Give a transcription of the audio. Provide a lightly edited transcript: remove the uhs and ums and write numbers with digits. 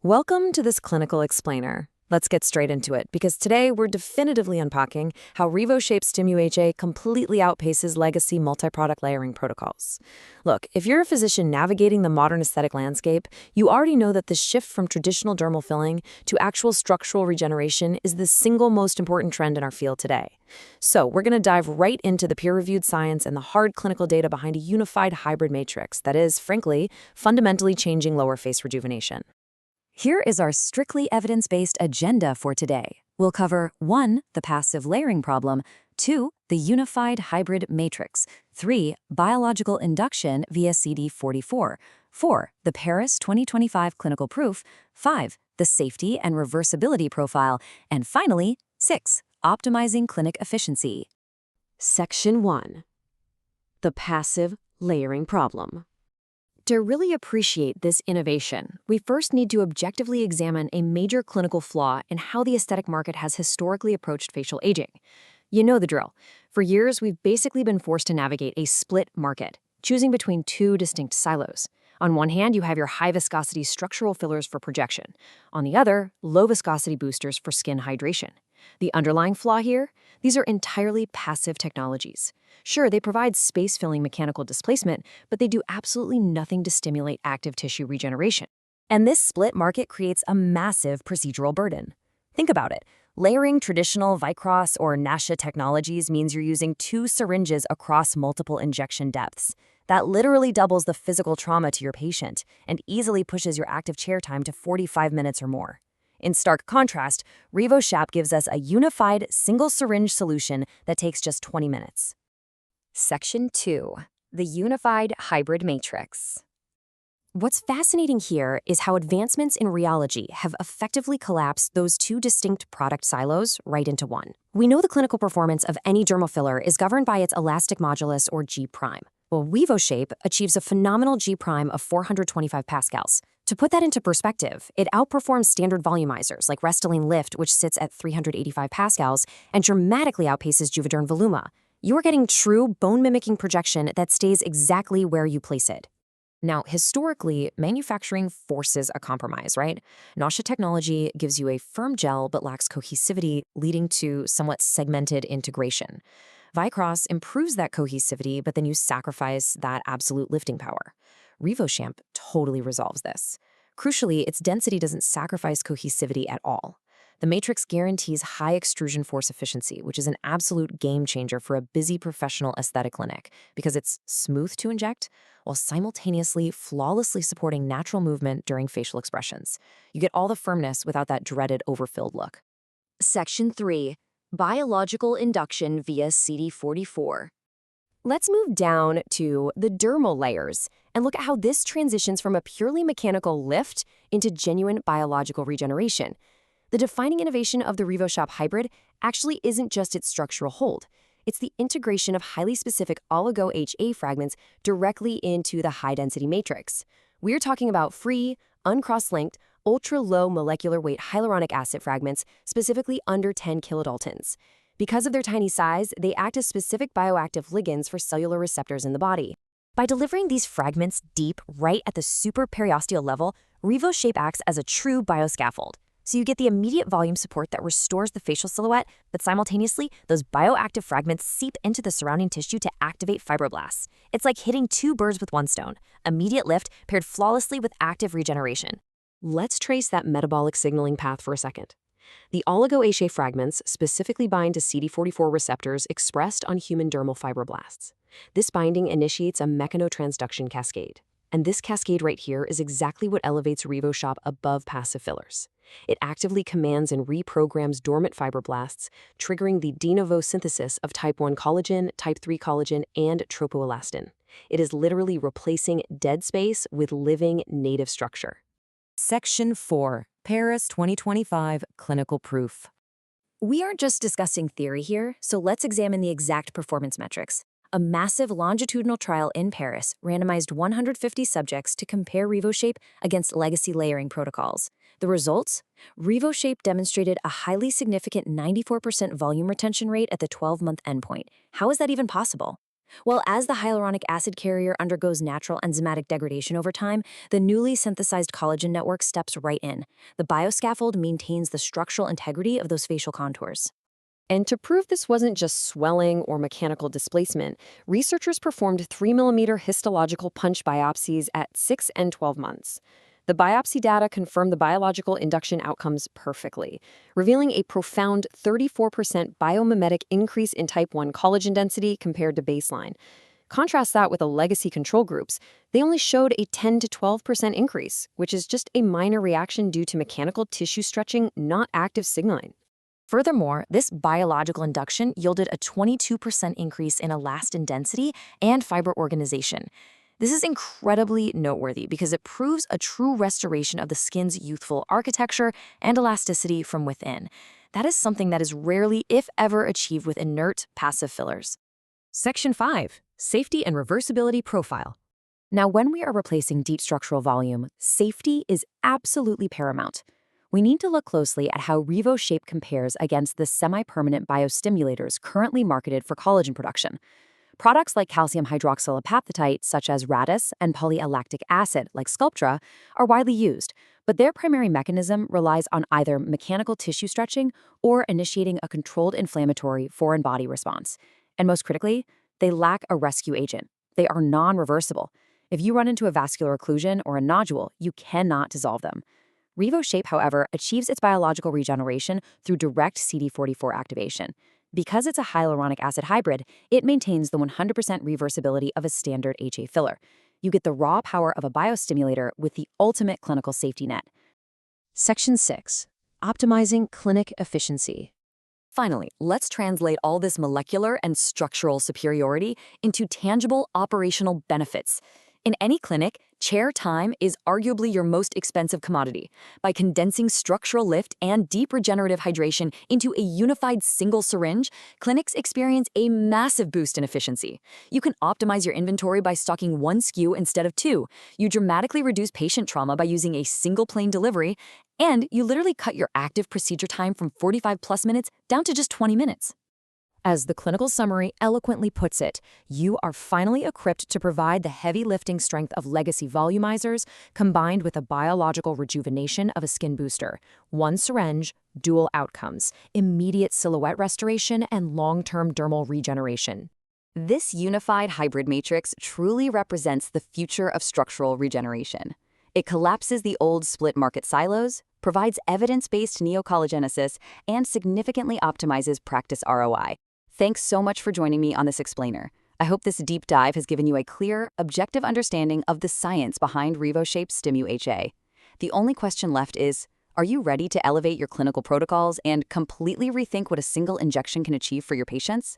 Welcome to this clinical explainer. Let's get straight into it, because today we're definitively unpacking how RevoShap StimuHA completely outpaces legacy multi-product layering protocols. Look, if you're a physician navigating the modern aesthetic landscape, you already know that the shift from traditional dermal filling to actual structural regeneration is the single most important trend in our field today. So we're going to dive right into the peer-reviewed science and the hard clinical data behind a unified hybrid matrix that is, frankly, fundamentally changing lower face rejuvenation. Here is our strictly evidence-based agenda for today. We'll cover 1. The passive layering problem, 2. The unified hybrid matrix, 3. Biological induction via CD44, 4. The Paris 2025 clinical proof, 5. The safety and reversibility profile, and finally, 6. Optimizing clinic efficiency. Section 1. The passive layering problem. To really appreciate this innovation, we first need to objectively examine a major clinical flaw in how the aesthetic market has historically approached facial aging. You know the drill. For years, we've basically been forced to navigate a split market, choosing between two distinct silos. On one hand, you have your high-viscosity structural fillers for projection. On the other, low-viscosity boosters for skin hydration. The underlying flaw here? These are entirely passive technologies. Sure, they provide space-filling mechanical displacement, but they do absolutely nothing to stimulate active tissue regeneration. And this split market creates a massive procedural burden. Think about it. Layering traditional Vicross or NASHA technologies means you're using 2 syringes across multiple injection depths. That literally doubles the physical trauma to your patient and easily pushes your active chair time to 45 minutes or more. In stark contrast, RevoShap gives us a unified single syringe solution that takes just 20 minutes. Section 2. The unified hybrid matrix. What's fascinating here is how advancements in rheology have effectively collapsed those 2 distinct product silos right into one. We know the clinical performance of any dermal filler is governed by its elastic modulus, or G'. Well, RevoShap achieves a phenomenal G' of 425 pascals. To put that into perspective, it outperforms standard volumizers like Restylane Lift, which sits at 385 pascals, and dramatically outpaces Juvederm Voluma. You're getting true bone-mimicking projection that stays exactly where you place it. Now, historically, manufacturing forces a compromise, right? NASHA technology gives you a firm gel but lacks cohesivity, leading to somewhat segmented integration. Vicross improves that cohesivity, but then you sacrifice that absolute lifting power. RevoShap totally resolves this. Crucially, its density doesn't sacrifice cohesivity at all. The matrix guarantees high extrusion force efficiency, which is an absolute game changer for a busy professional aesthetic clinic because it's smooth to inject while simultaneously flawlessly supporting natural movement during facial expressions. You get all the firmness without that dreaded overfilled look. Section 3. Biological induction via CD44. Let's move down to the dermal layers and look at how this transitions from a purely mechanical lift into genuine biological regeneration. The defining innovation of the RevoShap hybrid actually isn't just its structural hold. It's the integration of highly specific oligo-HA fragments directly into the high-density matrix. We're talking about free, uncross-linked, ultra-low molecular weight hyaluronic acid fragments, specifically under 10 kilodaltons. Because of their tiny size, they act as specific bioactive ligands for cellular receptors in the body. By delivering these fragments deep right at the supraperiosteal level, RevoShap acts as a true bioscaffold. So you get the immediate volume support that restores the facial silhouette, but simultaneously, those bioactive fragments seep into the surrounding tissue to activate fibroblasts. It's like hitting 2 birds with one stone. Immediate lift paired flawlessly with active regeneration. Let's trace that metabolic signaling path for a second. The oligo-HA fragments specifically bind to CD44 receptors expressed on human dermal fibroblasts. This binding initiates a mechanotransduction cascade. And this cascade right here is exactly what elevates RevoShap above passive fillers. It actively commands and reprograms dormant fibroblasts, triggering the de novo synthesis of type 1 collagen, type 3 collagen, and tropoelastin. It is literally replacing dead space with living native structure. Section 4. Paris 2025 Clinical Proof. We aren't just discussing theory here, so let's examine the exact performance metrics. A massive longitudinal trial in Paris randomized 150 subjects to compare RevoShap against legacy layering protocols. The results? RevoShap demonstrated a highly significant 94% volume retention rate at the 12-month endpoint. How is that even possible? Well, as the hyaluronic acid carrier undergoes natural enzymatic degradation over time, the newly synthesized collagen network steps right in. The bioscaffold maintains the structural integrity of those facial contours. And to prove this wasn't just swelling or mechanical displacement, researchers performed 3 mm histological punch biopsies at 6 and 12 months. The biopsy data confirmed the biological induction outcomes perfectly, revealing a profound 34% biomimetic increase in type 1 collagen density compared to baseline. Contrast that with the legacy control groups. They only showed a 10 to 12% increase, which is just a minor reaction due to mechanical tissue stretching, not active signaling. Furthermore, this biological induction yielded a 22% increase in elastin density and fiber organization. This is incredibly noteworthy because it proves a true restoration of the skin's youthful architecture and elasticity from within. That is something that is rarely, if ever, achieved with inert, passive fillers. Section 5. Safety and Reversibility Profile. Now, when we are replacing deep structural volume, safety is absolutely paramount. We need to look closely at how RevoShap compares against the semi-permanent biostimulators currently marketed for collagen production. Products like calcium hydroxylapatitite, such as Radis, and polylactic acid, like Sculptra, are widely used, but their primary mechanism relies on either mechanical tissue stretching or initiating a controlled inflammatory foreign body response. And most critically, they lack a rescue agent. They are non-reversible. If you run into a vascular occlusion or a nodule, you cannot dissolve them. RevoShap, however, achieves its biological regeneration through direct CD44 activation. Because it's a hyaluronic acid hybrid, it maintains the 100% reversibility of a standard HA filler. You get the raw power of a biostimulator with the ultimate clinical safety net. Section 6. Optimizing Clinic Efficiency. Finally, let's translate all this molecular and structural superiority into tangible operational benefits. In any clinic, chair time is arguably your most expensive commodity. By condensing structural lift and deep regenerative hydration into a unified single syringe, clinics experience a massive boost in efficiency. You can optimize your inventory by stocking one SKU instead of two. You dramatically reduce patient trauma by using a single plane delivery, and you literally cut your active procedure time from 45+ minutes down to just 20 minutes. As the clinical summary eloquently puts it, you are finally equipped to provide the heavy lifting strength of legacy volumizers combined with the biological rejuvenation of a skin booster. One syringe, dual outcomes, immediate silhouette restoration and long-term dermal regeneration. This unified hybrid matrix truly represents the future of structural regeneration. It collapses the old split market silos, provides evidence-based neocollagenesis, and significantly optimizes practice ROI. Thanks so much for joining me on this explainer. I hope this deep dive has given you a clear, objective understanding of the science behind RevoShap StimuHA. The only question left is, are you ready to elevate your clinical protocols and completely rethink what a single injection can achieve for your patients?